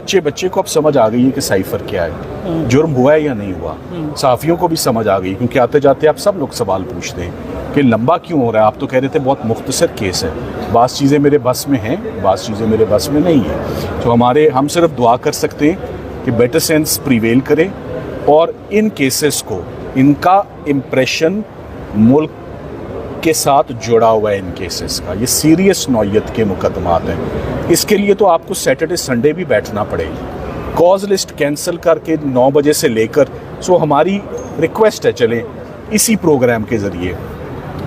बच्चे बच्चे को अब समझ आ गई है कि साइफर क्या है, जुर्म हुआ है या नहीं हुआ। सहाफ़ियों को भी समझ आ गई, क्योंकि आते जाते आप सब लोग सवाल पूछते हैं कि लंबा क्यों हो रहा है। आप तो कह रहे थे बहुत मुख्तसर केस है, बास चीज़ें मेरे बस में हैं, बास चीज़ें मेरे बस में नहीं है। तो हम सिर्फ दुआ कर सकते हैं कि बेटर सेंस प्रिवेल करे और इन केसेस को, इनका इम्प्रेशन मुल्क के साथ जुड़ा हुआ है इन केसेस का। ये सीरियस नौयत के मुकदमात हैं। इसके लिए तो आपको सैटरडे संडे भी बैठना पड़ेगा, कॉज लिस्ट कैंसिल करके 9 बजे से लेकर। सो हमारी रिक्वेस्ट है, चलें इसी प्रोग्राम के ज़रिए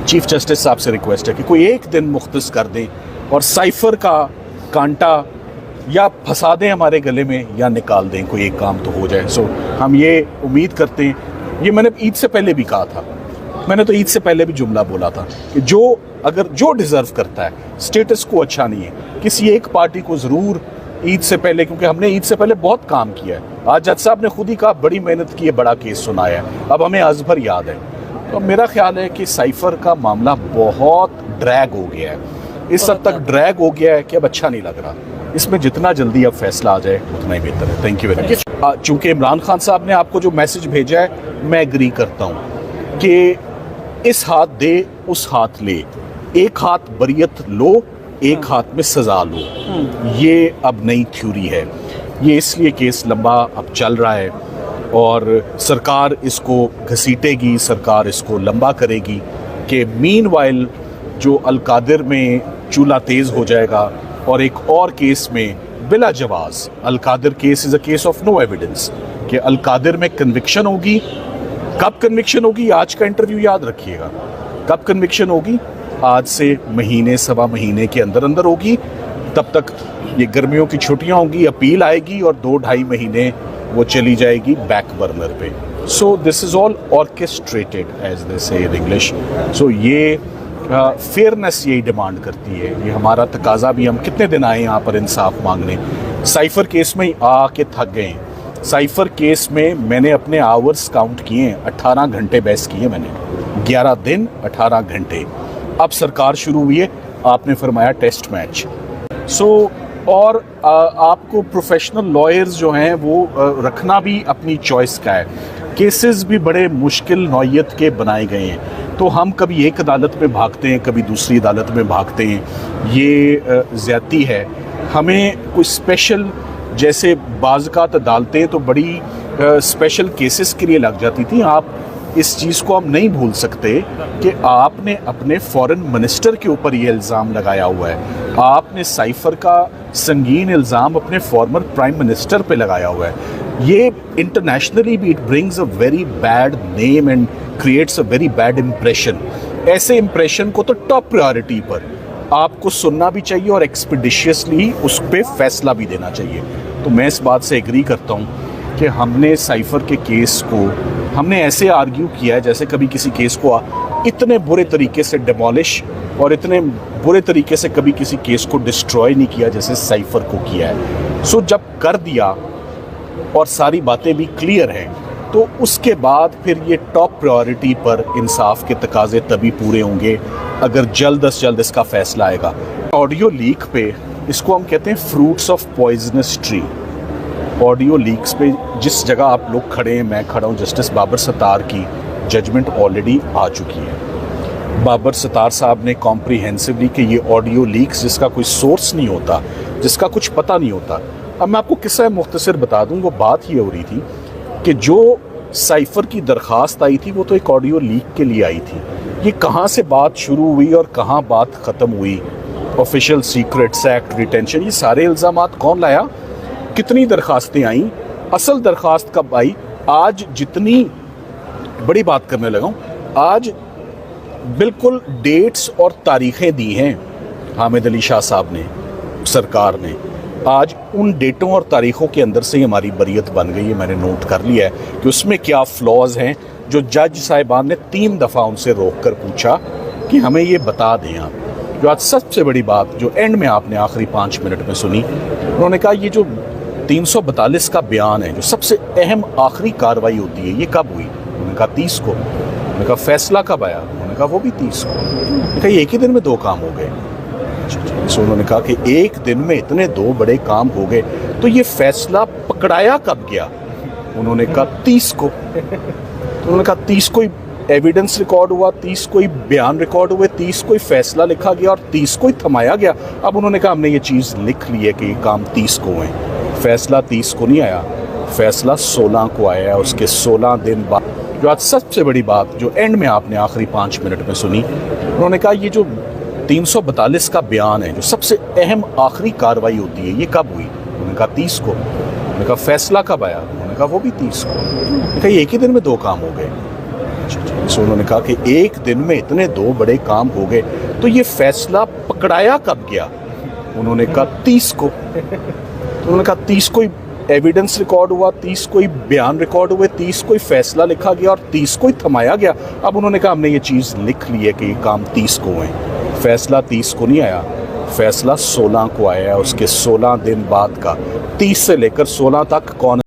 चीफ जस्टिस साहब से रिक्वेस्ट है कि कोई एक दिन मुख्तस कर दें और साइफर का कांटा या फंसा दें हमारे गले में या निकाल दें, कोई एक काम तो हो जाए। सो हम ये उम्मीद करते हैं। ये मैंने ईद से पहले भी कहा था, मैंने तो ईद से पहले भी जुमला बोला था कि जो डिज़र्व करता है, स्टेटस को अच्छा नहीं है, किसी एक पार्टी को ज़रूर ईद से पहले, क्योंकि हमने ईद से पहले बहुत काम किया है। आज जज साहब ने खुद ही कहा बड़ी मेहनत की है, बड़ा केस सुनाया है, अब हमें अजभर याद है। तो मेरा ख्याल है कि साइफर का मामला बहुत ड्रैग हो गया है, इस हद तक ड्रैग हो गया है कि अब अच्छा नहीं लग रहा। इसमें जितना जल्दी अब फैसला आ जाए उतना ही बेहतर है। Thank you very much. चूँकि इमरान खान साहब ने आपको जो मैसेज भेजा है, मैं एग्री करता हूँ कि इस हाथ दे उस हाथ ले, एक हाथ बरियत लो, एक हाथ में सजा लो। ये अब नई थ्योरी है। ये इसलिए केस लंबा अब चल रहा है और सरकार इसको घसीटेगी, सरकार इसको लंबा करेगी कि मीनवाइल जो अलकादिर में चूल्हा तेज़ हो जाएगा और एक और केस में बिला जवाज़, Al-Qadir case is a case of no evidence, कि अलकादिर में कन्विक्शन होगी। कब कन्विक्शन होगी? आज का इंटरव्यू याद रखिएगा। कब कन्विक्शन होगी? आज से महीने सवा महीने के अंदर अंदर होगी। तब तक ये गर्मियों की छुट्टियां होंगी, अपील आएगी और 2-2.5 महीने वो चली जाएगी बैक बर्नर पे। So this is all orchestrated as they say in English. सो ये फेयरनेस यही डिमांड करती है, ये हमारा तकाजा भी। हम कितने दिन आए यहाँ पर इंसाफ मांगने, साइफर केस में ही आके थक गए। साइफर केस में मैंने अपने आवर्स काउंट किए, 18 घंटे बहस किए मैंने, 11 दिन 18 घंटे। अब सरकार शुरू हुई है, आपने फरमाया टेस्ट मैच। और आपको प्रोफेशनल लॉयर्स जो हैं वो रखना भी अपनी चॉइस का है। केसेस भी बड़े मुश्किल नौयत के बनाए गए हैं, तो हम कभी एक अदालत में भागते हैं, कभी दूसरी अदालत में भागते हैं। ये ज़्यादती है। हमें कोई स्पेशल, जैसे बाज़-औक़ात अदालतें तो बड़ी स्पेशल केसेस के लिए लग जाती थी। आप इस चीज़ को हम नहीं भूल सकते कि आपने अपने फॉरेन मिनिस्टर के ऊपर ये इल्ज़ाम लगाया हुआ है। आपने साइफर का संगीन इल्ज़ाम अपने फॉर्मर प्राइम मिनिस्टर पे लगाया हुआ है। ये इंटरनेशनली भी it brings a very bad name and creates a very bad impression. ऐसे इम्प्रेशन को तो टॉप प्रायोरिटी पर आपको सुनना भी चाहिए और एक्सपीडिशियसली उस पर फैसला भी देना चाहिए। तो मैं इस बात से एग्री करता हूँ कि हमने साइफर के केस को हमने ऐसे आर्ग्यू किया है जैसे कभी किसी केस को इतने बुरे तरीके से डिमोलिश और इतने बुरे तरीके से कभी किसी केस को डिस्ट्रॉय नहीं किया जैसे साइफर को किया है। सो जब कर दिया और सारी बातें भी क्लियर हैं, तो उसके बाद फिर ये टॉप प्रायोरिटी पर इंसाफ के तकाजे तभी पूरे होंगे अगर जल्द अज जल्द इसका फैसला आएगा। ऑडियो लीक पे, इसको हम कहते हैं fruits of poisonous tree. Audio leaks पे जिस जगह आप लोग खड़े हैं, मैं खड़ा हूँ, जस्टिस बाबर सत्तार की जजमेंट ऑलरेडी आ चुकी है। बाबर सत्तार साहब ने कॉम्प्रिहेंसिवली कि ये ऑडियो लीक्स जिसका कोई सोर्स नहीं होता, जिसका कुछ पता नहीं होता। अब मैं आपको किस्सा मुख्तसर बता दूँ। वो बात ये हो रही थी कि जो साइफर की दरख्वास्त आई थी वो तो एक ऑडियो लीक के लिए आई थी। ये कहाँ से बात शुरू हुई और कहाँ बात ख़त्म हुई, ऑफिशियल सीक्रेट्स एक्ट, रिटेंशन, ये सारे इल्ज़ामात कौन लाया, कितनी दरख्वास्तें आईं, असल दरख्वास्त कब आई। आज जितनी बड़ी बात करने लगा हूँ, आज बिल्कुल डेट्स और तारीखें दी हैं हामिद अली शाह साहब ने, सरकार ने। आज उन डेटों और तारीखों के अंदर से ही हमारी बरियत बन गई है। मैंने नोट कर लिया है कि उसमें क्या फ्लॉज हैं, जो जज साहिबान ने 3 दफ़ा उनसे रोक कर पूछा कि हमें ये बता दें आप। जो आज सबसे बड़ी बात जो एंड में आपने आखिरी 5 मिनट में सुनी, उन्होंने कहा ये जो 342 का बयान है, जो सबसे अहम आखिरी कार्रवाई होती है, ये कब हुई? उन्होंने कहा 30 को। उन्होंने कहा फैसला कब आया? उन्होंने कहा वो भी 30 को। उन्होंने कहा एक ही दिन में 2 काम हो गए। سو انہوں نے کہا کہ ایک دن میں اتنے 2 بڑے کام ہو گئے تو یہ فیصلہ پکڑایا کب گیا؟ انہوں نے کہا 30 کو. انہوں نے کہا 30 کو ہی ایویڈنس ریکارڈ ہوا, 30 کو ہی بیان ریکارڈ ہوئے, 30 کو ہی فیصلہ لکھا گیا اور 30 کو ہی تھمایا گیا. اب انہوں نے کہا ہم نے یہ چیز لکھ لی ہے کہ یہ کام 30 کو ہوئے. فیصلہ 30 کو نہیں آیا, فیصلہ 16 کو آیا. اس کے 16 دن بعد جو آج سب سے بڑی بات جو اینڈ میں آپ نے آخری 5 منٹ میں سنی, انہوں نے کہا یہ جو 342 کا بیان ہے جو سب سے اہم آخری کاروائی ہوتی ہے یہ کب ہوئی؟ انہوں نے کہا 30 کو. انہوں نے کہا فیصلہ کب آیا؟ انہوں نے کہا وہ بھی 30 کو. انہوں نے کہا یہ ایک ہی دن میں 2 کام ہو گئے. سو انہوں نے کہا کہ ایک دن میں اتنے 2 بڑے کام ہو گئے تو یہ فیصلہ پکڑایا کب گیا؟ انہوں نے کہا 30 کو. انہوں نے کہا 30 کو ہی ایویڈنس ریکارڈ ہوا, 30 کو ہی بیان ریکارڈ ہوئے, 30 کو ہی فیصلہ لکھا گیا اور 30 کو ہی تھمایا گیا. اب انہوں نے کہا ہم نے یہ چیز لکھ لی ہے کہ یہ کام 30 کو ہوئے. فیصلہ 30 کو نہیں آیا, فیصلہ 16 کو آیا. اس کے 16 دن بعد کا 30 سے لے کر 16 تک کون